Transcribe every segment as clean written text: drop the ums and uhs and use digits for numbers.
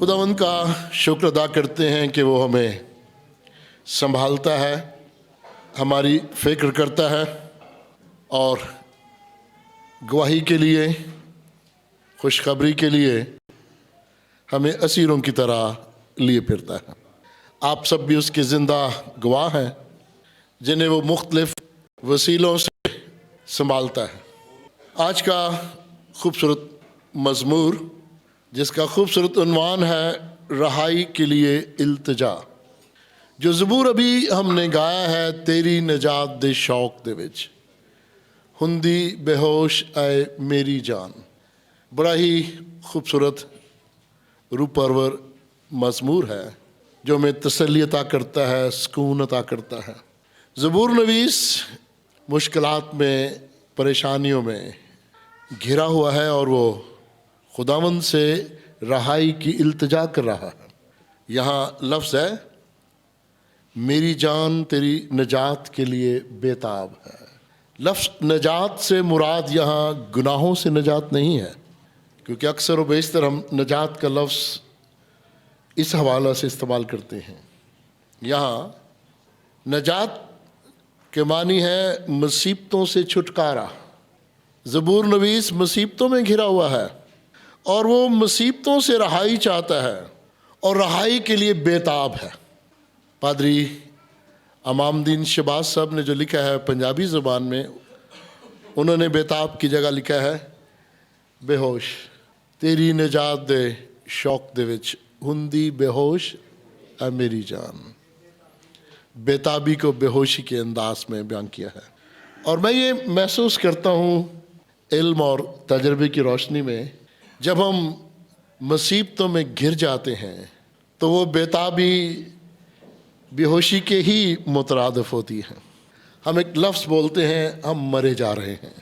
खुदावंद का शुक्र अदा करते हैं कि वो हमें संभालता है, हमारी फिक्र करता है और गवाही के लिए, खुशखबरी के लिए हमें असीरों की तरह लिए फिरता है। आप सब भी उसके ज़िंदा गवाह हैं जिन्हें वो मुख्तलिफ वसीलों से संभालता है। आज का खूबसूरत मज़मूर जिसका खूबसूरत उन्वान है रहाई के लिए इल्तिजा, जो ज़बूर अभी हमने गाया है, तेरी निजात दे शौक दे विच हुंदी बेहोश ऐ मेरी जान। बड़ा ही खूबसूरत रूपरवर मज़मूर है जो हमें तसल्ली अता करता है, सुकून अता करता है। ज़बूर नवीस मुश्किलात में, परेशानियों में घिरा हुआ है और वो खुदावंद से रहाई की इल्तिजा कर रहा है। यहाँ लफ्ज़ है मेरी जान तेरी निजात के लिए बेताब है। लफ्ज़ निजात से मुराद यहाँ गुनाहों से निजात नहीं है, क्योंकि अक्सर व बेशतर हम निजात का लफ्ज़ इस हवाला से इस्तेमाल करते हैं। यहाँ निजात के मानी है मुसीबतों से छुटकारा। ज़बूर नवीस मुसीबतों में घिरा हुआ है और वो मुसीबतों से रहाई चाहता है और रहाई के लिए बेताब है। पादरी अमामदीन शहबाज साहब ने जो लिखा है पंजाबी ज़बान में, उन्होंने बेताब की जगह लिखा है बेहोश, तेरी निजात दे शौक दे विच हुंदी बेहोश ऐ मेरी जान। बेताबी को बेहोशी के अंदाज में बयान किया है। और मैं ये महसूस करता हूँ इल्म और तजर्बे की रोशनी में, जब हम मुसीबतों में घिर जाते हैं तो वो बेताबी बेहोशी के ही मुतरादिफ होती है। हम एक लफ्ज़ बोलते हैं, हम मरे जा रहे हैं,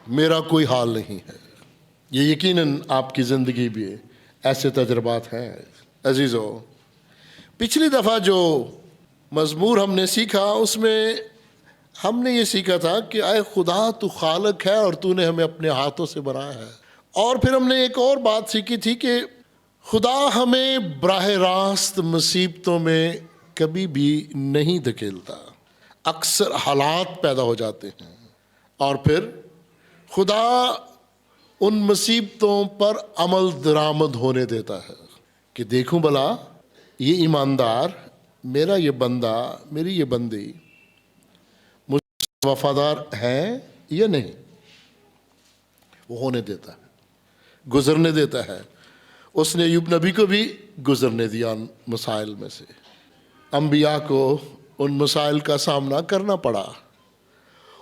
मेरा कोई हाल नहीं है। ये यकीनन आपकी ज़िंदगी भी ऐसे तजर्बात हैं। अजीज़ों, पिछली दफ़ा जो मज़मूर हमने सीखा उसमें हमने ये सीखा था कि आए खुदा तू खालिक है और तूने हमें अपने हाथों से बनाया है। और फिर हमने एक और बात सीखी थी कि खुदा हमें बराह रास्त मुसीबतों में कभी भी नहीं धकेलता। अक्सर हालात पैदा हो जाते हैं और फिर खुदा उन मुसीबतों पर अमल दरामद होने देता है कि देखूं भला ये ईमानदार, मेरा ये बंदा, मेरी ये बंदी मुझसे वफादार है या नहीं। वो होने देता है, गुजरने देता है। उसने अय्यूब नबी को भी गुजरने दिया उन मसाइल में से। अंबिया को उन मसाइल का सामना करना पड़ा।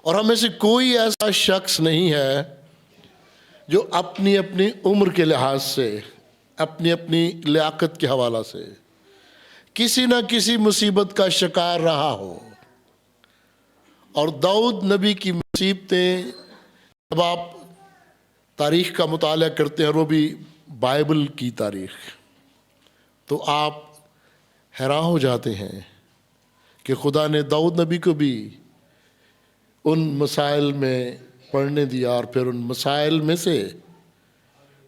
और हमें से कोई ऐसा शख्स नहीं है जो अपनी अपनी उम्र के लिहाज से, अपनी अपनी लियाकत के हवाला से किसी न किसी मुसीबत का शिकार रहा हो। और दाऊद नबी की मुसीबतें, जब आप तारीख़ का मुताला करते हैं, वो भी बाइबल की तारीख़, तो आप हैरान हो जाते हैं कि खुदा ने दाऊद नबी को भी उन मसाइल में पढ़ने दिया और फिर उन मसाइल में से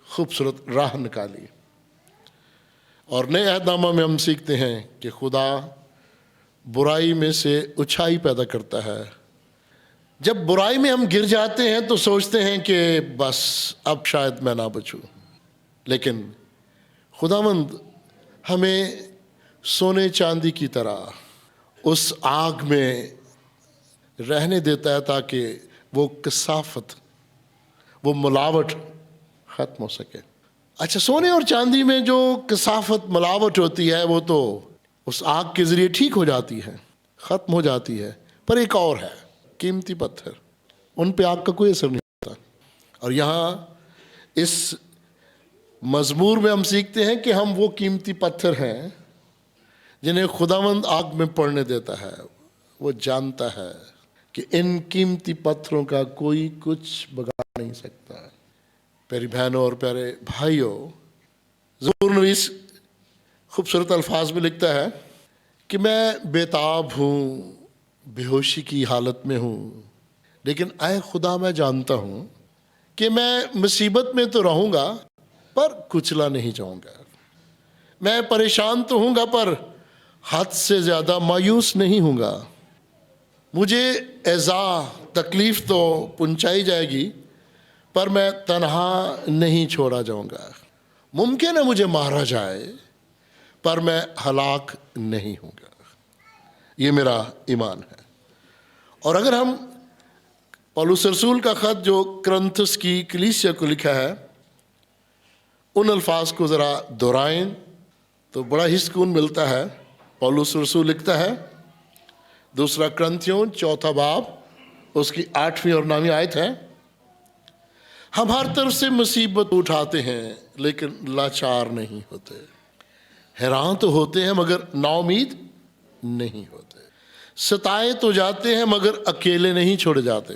खूबसूरत राह निकाली। और नए अहदनामा में हम सीखते हैं कि खुदा बुराई में से अच्छाई पैदा करता है। जब बुराई में हम गिर जाते हैं तो सोचते हैं कि बस अब शायद मैं ना बचूं, लेकिन खुदावंद हमें सोने चांदी की तरह उस आग में रहने देता है ताकि वो कसाफत, वो मिलावट ख़त्म हो सके। अच्छा, सोने और चांदी में जो कसाफत, मिलावट होती है वो तो उस आग के ज़रिए ठीक हो जाती है, ख़त्म हो जाती है। पर एक और है, कीमती पत्थर, उन पे आग का कोई असर नहीं होता। और यहाँ इस मज़मूर में हम सीखते हैं कि हम वो कीमती पत्थर हैं जिन्हें खुदावंद आग में पड़ने देता है। वो जानता है कि इन कीमती पत्थरों का कोई कुछ बिगाड़ नहीं सकता। प्यारी बहनों और प्यारे भाइयों, ज़बूर नवीस खूबसूरत अल्फाज में लिखता है कि मैं बेताब हूँ, बेहोशी की हालत में हूँ, लेकिन आए खुदा मैं जानता हूँ कि मैं मुसीबत में तो रहूँगा पर कुचला नहीं जाऊँगा। میں پریشان تو ہوں گا پر حد سے زیادہ مایوس نہیں ہوں گا. مجھے ایذا تکلیف تو پہنچائی جائے گی پر میں تنہا نہیں چھوڑا جاؤں گا. ممکن ہے مجھے مارا جائے پر میں ہلاک نہیں ہوں گا. یہ میرا ایمان ہے. اور اگر ہم پولس رسول کا خط جو کرنتھس کی کلیسیا کو لکھا ہے ان الفاظ کو ذرا دہرائیں تو بڑا ہی سکون ملتا ہے. پولس رسول لکھتا ہے، دوسرا کرنتھیوں 4 باب اس کی 8ویں اور 9ویں آیت ہے، ہم ہر طرف سے مصیبت اٹھاتے ہیں لیکن لاچار نہیں ہوتے، حیران تو ہوتے ہیں مگر نا امید نہیں ہوتے، ستائے تو جاتے ہیں مگر اکیلے نہیں چھوڑے جاتے،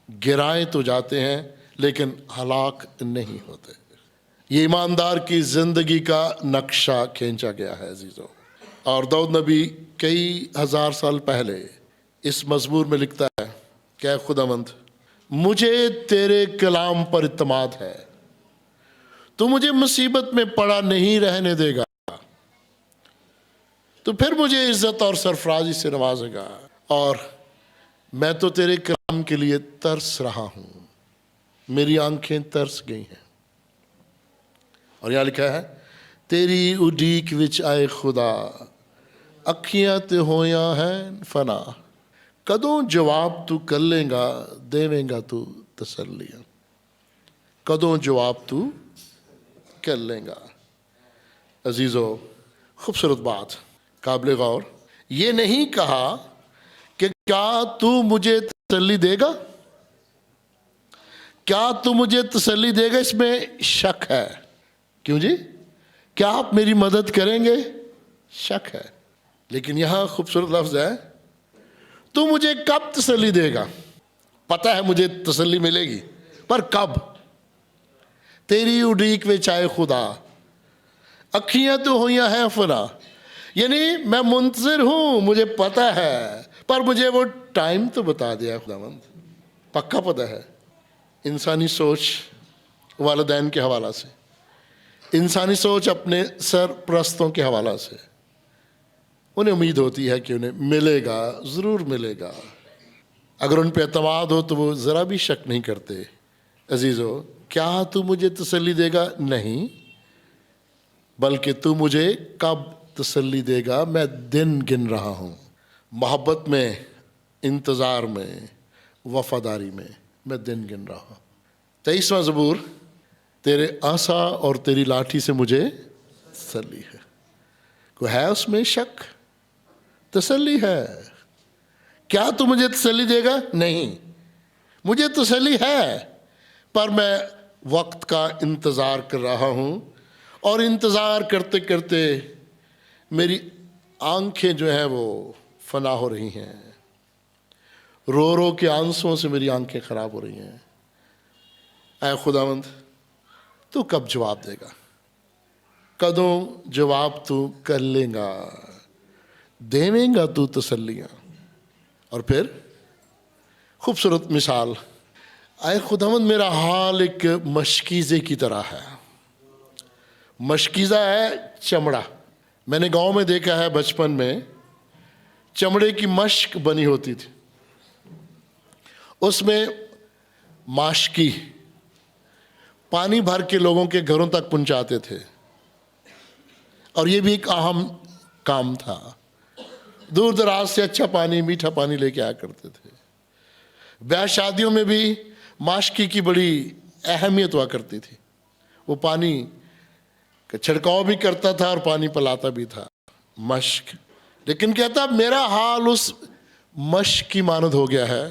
گرائے تو جاتے ہیں لیکن ہلاک نہیں ہوتے. یہ ایماندار کی زندگی کا نقشہ کھینچا گیا ہے عزیزو. اور داؤد نبی کئی ہزار سال پہلے اس مزمور میں لکھتا ہے کہ اے خداوند مجھے تیرے کلام پر اعتماد ہے، تو مجھے مصیبت میں پڑا نہیں رہنے دے گا، تو پھر مجھے عزت اور سرفرازی سے نوازے گا، اور میں تو تیرے کلام کے لیے ترس رہا ہوں، میری آنکھیں ترس گئی ہیں. اور یہاں لکھا ہے تیری اڈیک وچ آئے خدا اکھیاں تے ہویاں ہیں فنا، کدوں جواب تو کر لیں گا دیویں گا تو تسلیاں. کدوں جواب تو کر لیں گا. عزیزو خوبصورت بات، قابل غور. یہ نہیں کہا کہ کیا تو مجھے تسلی دے گا، کیا تو مجھے تسلی دے گا، اس میں شک ہے. کیوں جی؟ کیا آپ میری مدد کریں گے؟ شک ہے. لیکن یہاں خوبصورت لفظ ہے تو مجھے کب تسلی دے گا. پتہ ہے مجھے تسلی ملے گی پر کب. تیری اڈیک وچ آئے خدا اکھیاں تو ہویاں ہیں فنا، یعنی میں منتظر ہوں، مجھے پتہ ہے پر مجھے وہ ٹائم تو بتا دیا خداوند. پکا پتہ ہے. انسانی سوچ والدین کے حوالہ سے، انسانی سوچ اپنے سرپرستوں کے حوالہ سے، انہیں امید ہوتی ہے کہ انہیں ملے گا، ضرور ملے گا. اگر ان پہ اعتماد ہو تو وہ ذرا بھی شک نہیں کرتے. عزیزو کیا تو مجھے تسلی دے گا؟ نہیں، بلکہ تو مجھے کب تسلی دے گا. میں دن گن رہا ہوں، محبت میں، انتظار میں، وفاداری میں دن گن رہا ہوں. 23واں زبور، تیرے عصا اور تیری لاٹھی سے مجھے تسلی ہے. کوئی ہے اس میں شک؟ تسلی ہے. کیا تو مجھے تسلی دے گا؟ نہیں، مجھے تسلی ہے پر میں وقت کا انتظار کر رہا ہوں، اور انتظار کرتے کرتے میری آنکھیں جو ہیں وہ فنا ہو رہی ہیں، رو رو کے آنسوؤں سے میری آنکھیں خراب ہو رہی ہیں. اے خداوند تو کب جواب دے گا، کدوں جواب تو کر لے گا، دیویں گا تو تسلیاں. اور پھر خوبصورت مثال، اے خداوند میرا حال ایک مشکیزے کی طرح ہے. مشکیزہ ہے چمڑا. میں نے گاؤں میں دیکھا ہے بچپن میں چمڑے کی مشک بنی ہوتی تھی، اس میں ماشکی پانی بھر کے لوگوں کے گھروں تک پہنچاتے تھے، اور یہ بھی ایک اہم کام تھا. دور دراز سے اچھا پانی، میٹھا پانی لے کے آیا کرتے تھے. بیاہ شادیوں میں بھی ماشکی کی بڑی اہمیت ہوا کرتی تھی. وہ پانی کا چھڑکاؤ بھی کرتا تھا اور پانی پلاتا بھی تھا، مشک. لیکن کہتا میرا حال اس مشک کی مانند ہو گیا ہے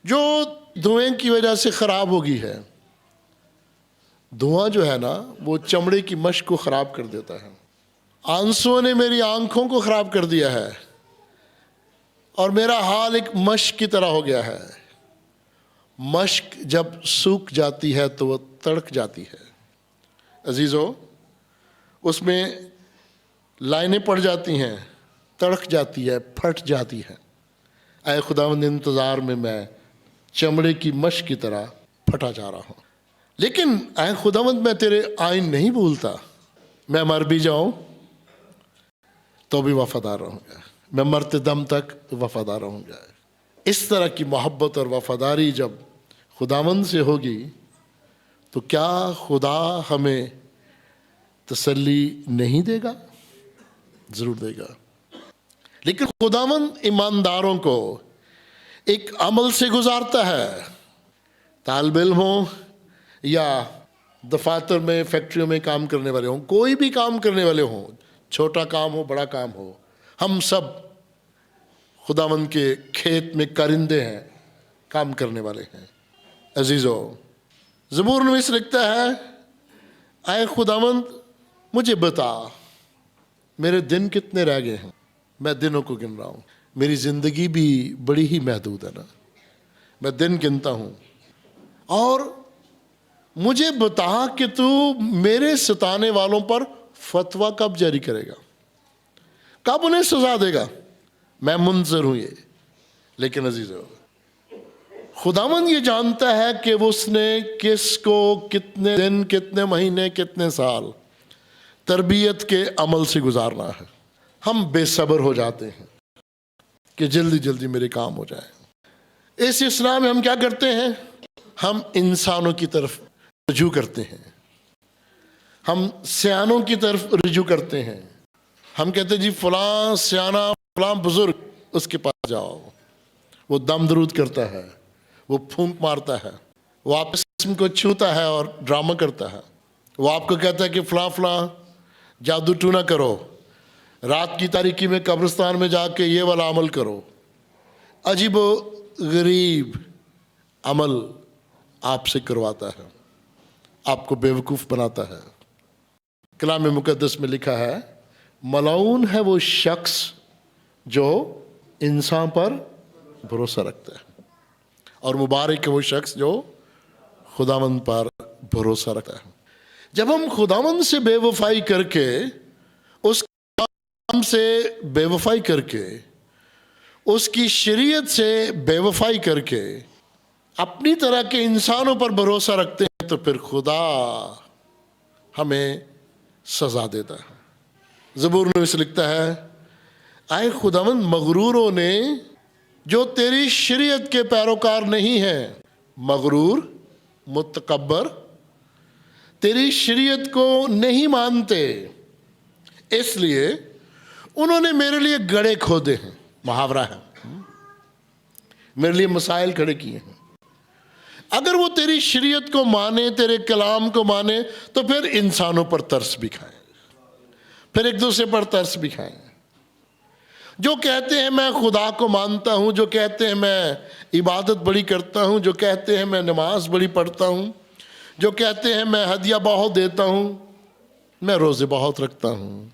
جو دھوئیں کی وجہ سے خراب ہو گئی ہے. دھواں جو ہے نا وہ چمڑے کی مشک کو خراب کر دیتا ہے. آنسوؤں نے میری آنکھوں کو خراب کر دیا ہے، اور میرا حال ایک مشک کی طرح ہو گیا ہے. مشک جب سوکھ جاتی ہے تو وہ تڑک جاتی ہے. عزیزو اس میں لائنیں پڑ جاتی ہیں، تڑک جاتی ہے، پھٹ جاتی ہے. اے خداوند انتظار میں چمڑے کی مشک کی طرح پھٹا جا رہا ہوں. لیکن اے خداوند میں تیرے آئین نہیں بھولتا. मैं मर भी जाऊं तो भी वफादार रहूंगा, मैं मरते दम तक वफादार रहूंगा। इस तरह की मोहब्बत और वफादारी जब खुदावंद से होगी तो क्या खुदा हमें तसल्ली नहीं देगा? ज़रूर देगा। लेकिन खुदावंद ईमानदारों को एक अमल से गुजारता है। तालिब इल्म हो या दफातर में, फैक्ट्रियों में काम करने वाले हों, कोई भी काम करने वाले हों, छोटा काम हो बड़ा काम हो, हम सब खुदावंद के खेत में कारिंदे हैं, काम करने वाले हैं। अजीज़ो, ज़बूर नवीस लिखता है, आए खुदावंद मुझे बता मेरे दिन कितने रह गए हैं। मैं दिनों को गिन रहा हूँ, मेरी ज़िंदगी भी बड़ी ही महदूद है ना, मैं दिन गिनता हूँ। और मुझे बता कि तू मेरे सताने वालों पर फतवा कब जारी करेगा, कब उन्हें सजा देगा। मैं मुंतज़िर हूँ ये। लेकिन अजीज़ों, खुदावंद ये जानता है कि उसने किसको कितने दिन, कितने महीने, कितने साल तरबियत के अमल से गुजारना है। हम बेसब्र हो जाते हैं कि जल्दी जल्दी मेरे काम हो जाए। इस इस्लाम में हम क्या करते हैं? हम इंसानों की तरफ रुजू करते हैं, हम सियानों की तरफ रुजू करते हैं। हम कहते हैं जी फलां सियाना, फलां बुजुर्ग, उसके पास जाओ, वो दम दरूद करता है, वो फूंक मारता है, वो आपके जिस्म को छूता है और ड्रामा करता है। वो आपको कहता है कि फलां फलां जादू टूना करो, रात की तारीकी में कब्रिस्तान में जाके ये वाला अमल करो। अजीब गरीब अमल आपसे करवाता है, आपको बेवकूफ़ बनाता है। कलाम मुक़द्दस में लिखा है, मलऊन है वो शख्स जो इंसान पर भरोसा रखता है, और मुबारक है वो शख्स जो खुदावंद पर भरोसा रखता है। जब हम खुदावंद से बेवफाई करके, उस काम से बेवफाई करके, उसकी शरीयत से बेवफाई करके अपनी तरह के इंसानों पर भरोसा रखते हैं, तो फिर खुदा हमें सजा देता है। ज़बूर नवीस लिखता है, आए खुदावंद मगरूरों ने जो तेरी शरीयत के पैरोकार नहीं हैं, मगरूर मुतकब्बर तेरी शरीयत को नहीं मानते, इसलिए उन्होंने मेरे लिए गड्ढे खोदे हैं। मुहावरा है, मेरे लिए मसाइल खड़े किए हैं। अगर वो तेरी शरीयत को माने, तेरे कलाम को माने, तो फिर इंसानों पर तरस भी खाएं, फिर एक दूसरे पर तरस भी खाएं। जो कहते हैं मैं खुदा को मानता हूँ, जो कहते हैं मैं इबादत बड़ी करता हूँ, जो कहते हैं मैं नमाज बड़ी पढ़ता हूँ, जो कहते हैं मैं हदिया बहुत देता हूँ, मैं रोज़े बहुत रखता हूँ,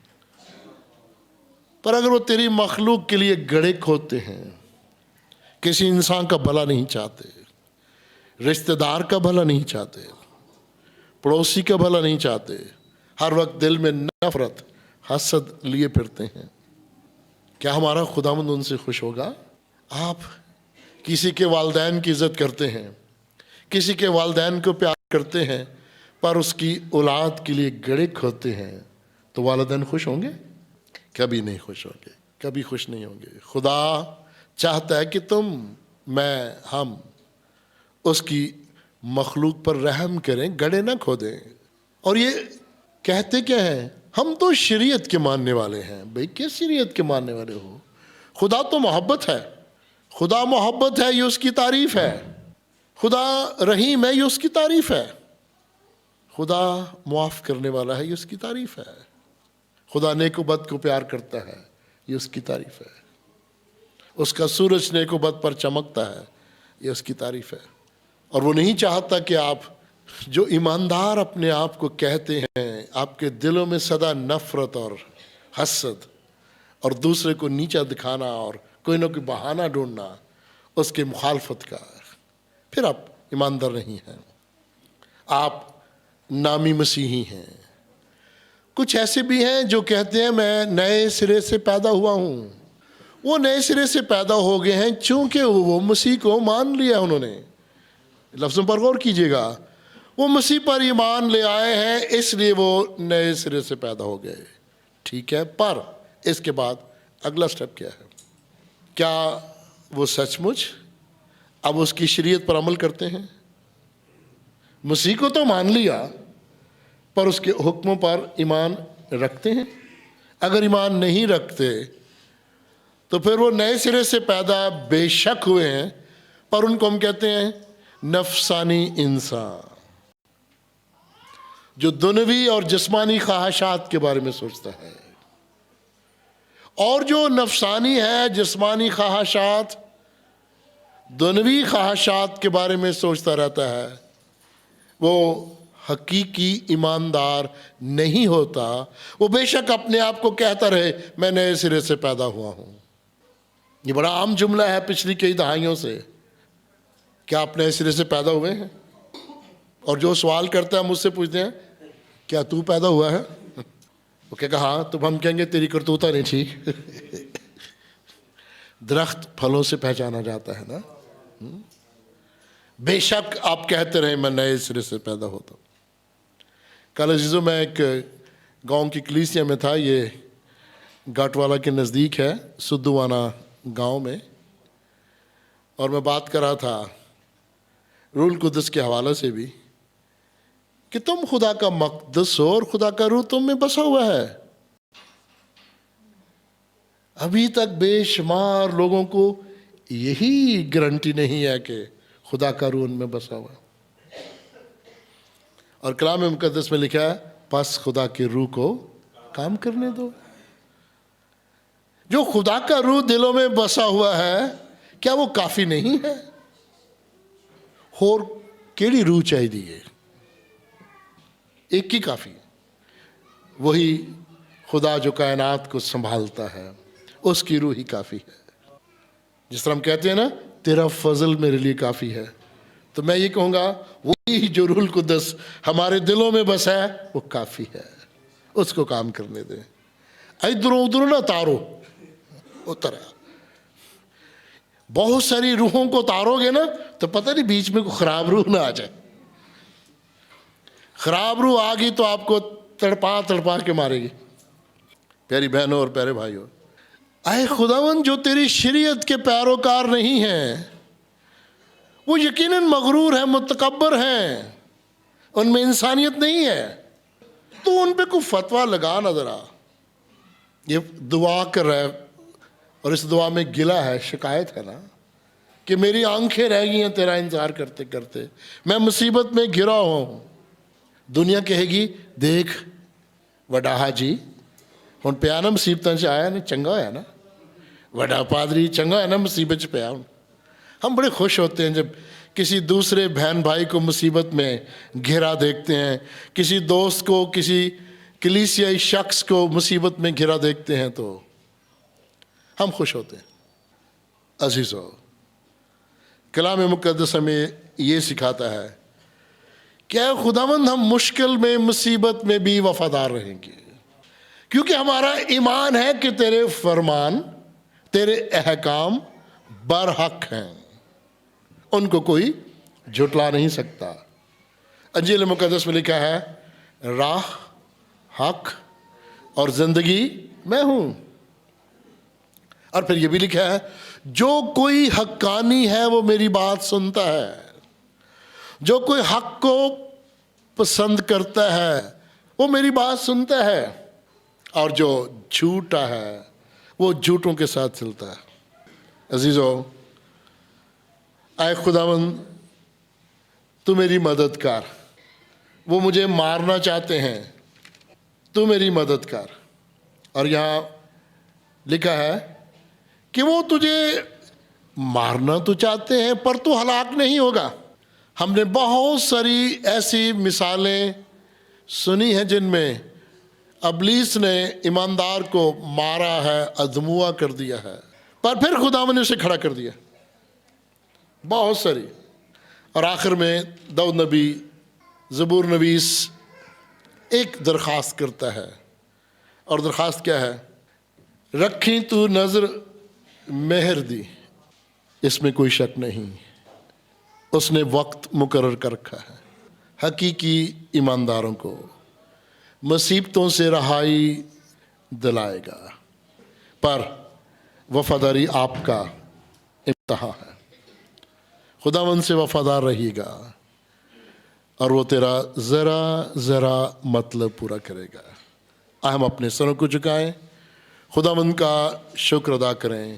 पर अगर वो तेरी मखलूक के लिए गड्ढे खोदते हैं, किसी इंसान का भला नहीं चाहते, रिश्तेदार का भला नहीं चाहते, पड़ोसी का भला नहीं चाहते, हर वक्त दिल में नफरत हसद लिए फिरते हैं, क्या हमारा खुदावंद उनसे खुश होगा? आप किसी के वालिदैन की इज़्ज़त करते हैं, किसी के वालिदैन को प्यार करते हैं, पर उसकी औलाद के लिए गड्ढे खोदते हैं, तो वालिदैन खुश होंगे? कभी नहीं खुश होंगे, कभी खुश नहीं होंगे। खुदा चाहता है कि तुम, मैं, हम उसकी मखलूक पर रहम करें, गड्ढे ना खोदें। और ये कहते क्या हैं? हम तो शरीयत के मानने वाले हैं। भाई किस शरीयत के मानने वाले हो? खुदा तो मोहब्बत है, खुदा मोहब्बत है, ये उसकी तारीफ है। खुदा रहीम है, ये उसकी तारीफ है। खुदा मुआफ़ करने वाला है, ये उसकी तारीफ है। खुदा नेक व बद को प्यार करता है, ये उसकी तारीफ है। उसका सूरज नेक व बद पर चमकता है, ये उसकी तारीफ है। और वो नहीं चाहता कि आप जो ईमानदार अपने आप को कहते हैं, आपके दिलों में सदा नफरत और हसद और दूसरे को नीचा दिखाना और कोई ना कोई बहाना ढूंढना उसके मुखालफत का, फिर आप ईमानदार नहीं हैं, आप नामी मसीही हैं। कुछ ऐसे भी हैं जो कहते हैं मैं नए सिरे से पैदा हुआ हूँ। वो नए सिरे से पैदा हो गए हैं चूँकि वो मसीह को मान लिया उन्होंने। लफ्ज़ों पर गौर कीजिएगा, وہ مسیح پر ایمان لے آئے ہیں، اس لیے وہ نئے سرے سے پیدا ہو گئے، ٹھیک ہے، پر اس کے بعد اگلا سٹیپ کیا ہے؟ کیا وہ سچ مچ اب اس کی شریعت پر عمل کرتے ہیں؟ مسیح کو تو مان لیا، پر اس کے حکموں پر ایمان رکھتے ہیں؟ اگر ایمان نہیں رکھتے تو پھر وہ نئے سرے سے پیدا بے شک ہوئے ہیں، پر ان کو ہم کہتے ہیں نفسانی انسان، جو دنیوی اور جسمانی خواہشات کے بارے میں سوچتا ہے۔ اور جو نفسانی ہے، جسمانی خواہشات، دنیوی خواہشات کے بارے میں سوچتا رہتا ہے، وہ حقیقی ایماندار نہیں ہوتا۔ وہ بے شک اپنے آپ کو کہتا رہے میں نئے سرے سے پیدا ہوا ہوں۔ یہ بڑا عام جملہ ہے پچھلی کئی دہائیوں سے، کیا آپ نئے سرے سے پیدا ہوئے ہیں؟ اور جو سوال کرتا ہے مجھ سے پوچھتے ہیں کیا تو پیدا ہوا ہے؟ وہ کہے گا ہاں، تو ہم کہیں گے تیری کرتوتا نہیں ٹھیک۔ درخت پھلوں سے پہچانا جاتا ہے نا۔ بے شک آپ کہتے رہے میں نئے سرے سے پیدا ہوتا ہوں۔ کل عزیزوں، میں ایک گاؤں کی کلیسیا میں تھا، یہ گاٹوالا کے نزدیک ہے، سدھوانا گاؤں میں، اور میں بات کر رہا تھا روح القدس کے حوالے سے بھی کہ تم خدا کا مقدس ہو اور خدا کا روح تم میں بسا ہوا ہے۔ ابھی تک بے شمار لوگوں کو یہی گارنٹی نہیں ہے کہ خدا کا روح ان میں بسا ہوا ہے۔ اور کلام مقدس میں لکھا ہے پس خدا کے روح کو کام کرنے دو۔ جو خدا کا روح دلوں میں بسا ہوا ہے، کیا وہ کافی نہیں ہے؟ اور کیڑی روح چاہیے؟ ایک ہی کافی، وہی خدا جو کائنات کو سنبھالتا ہے، اس کی روح ہی کافی ہے۔ جس طرح ہم کہتے ہیں نا تیرا فضل میرے لیے کافی ہے، تو میں یہ کہوں گا وہی جو روح القدس ہمارے دلوں میں بسا ہے وہ کافی ہے، اس کو کام کرنے دیں۔ ادھروں ادھروں نہ تارو، اتر بہت ساری روحوں کو تارو گے نا تو پتہ نہیں بیچ میں کوئی خراب روح نہ آ جائے۔ خراب روح آ گئی تو آپ کو تڑپا تڑپا کے مارے گی۔ پیاری بہنوں اور پیارے بھائیوں، اے خداوند جو تیری شریعت کے پیروکار نہیں ہیں وہ یقیناً مغرور ہیں، متکبر ہیں، ان میں انسانیت نہیں ہے۔ تو ان پہ کوئی فتویٰ لگا نہ ذرا۔ یہ دعا کر رہا ہے اور اس دعا میں گلہ ہے، شکایت ہے نا کہ میری آنکھیں رہ گئی ہیں تیرا انتظار کرتے کرتے، میں مصیبت میں گرا ہوں۔ دنیا کہے گی دیکھ وڈا جی ہن پیا نا مصیبتاں چ آیا نا، چنگا ہویا نا وڈا پادری، چنگا ہویا نا مصیبت چ پیا۔ ہم بڑے خوش ہوتے ہیں جب کسی دوسرے بہن بھائی کو مصیبت میں گھرا دیکھتے ہیں، کسی دوست کو، کسی کلیسیائی شخص کو مصیبت میں گھرا دیکھتے ہیں تو ہم خوش ہوتے ہیں۔ عزیزو، کلام مقدس ہمیں یہ سکھاتا ہے کہ اے خداوند ہم مشکل میں، مصیبت میں بھی وفادار رہیں گے، کیونکہ ہمارا ایمان ہے کہ تیرے فرمان، تیرے احکام برحق ہیں، ان کو کوئی جھٹلا نہیں سکتا۔ انجیل مقدس میں لکھا ہے راہ، حق اور زندگی میں ہوں۔ اور پھر یہ بھی لکھا ہے جو کوئی حقانی ہے وہ میری بات سنتا ہے، جو کوئی حق کو پسند کرتا ہے وہ میری بات سنتا ہے، اور جو جھوٹا ہے وہ جھوٹوں کے ساتھ چلتا ہے۔ عزیزو، اے خداوند تو میری مدد کر، وہ مجھے مارنا چاہتے ہیں، تو میری مدد کر۔ اور یہاں لکھا ہے کہ وہ تجھے مارنا تو چاہتے ہیں پر تو ہلاک نہیں ہوگا۔ ہم نے بہت ساری ایسی مثالیں سنی ہیں جن میں ابلیس نے ایماندار کو مارا ہے، ادھموا کر دیا ہے، پر پھر خداوند نے اسے کھڑا کر دیا، بہت ساری۔ اور آخر میں داؤد نبی، زبور نویس ایک درخواست کرتا ہے، اور درخواست کیا ہے؟ رکھی تو نظر مہر دی، اس میں کوئی شک نہیں، اس نے وقت مقرر کر رکھا ہے۔ حقیقی ایمانداروں کو مصیبتوں سے رہائی دلائے گا، پر وفاداری آپ کا امتحان ہے۔ خداوند سے وفادار رہے گا اور وہ تیرا ذرا ذرا مطلب پورا کرے گا۔ ہم اپنے سروں کو جھکائیں، خداوند کا شکر ادا کریں۔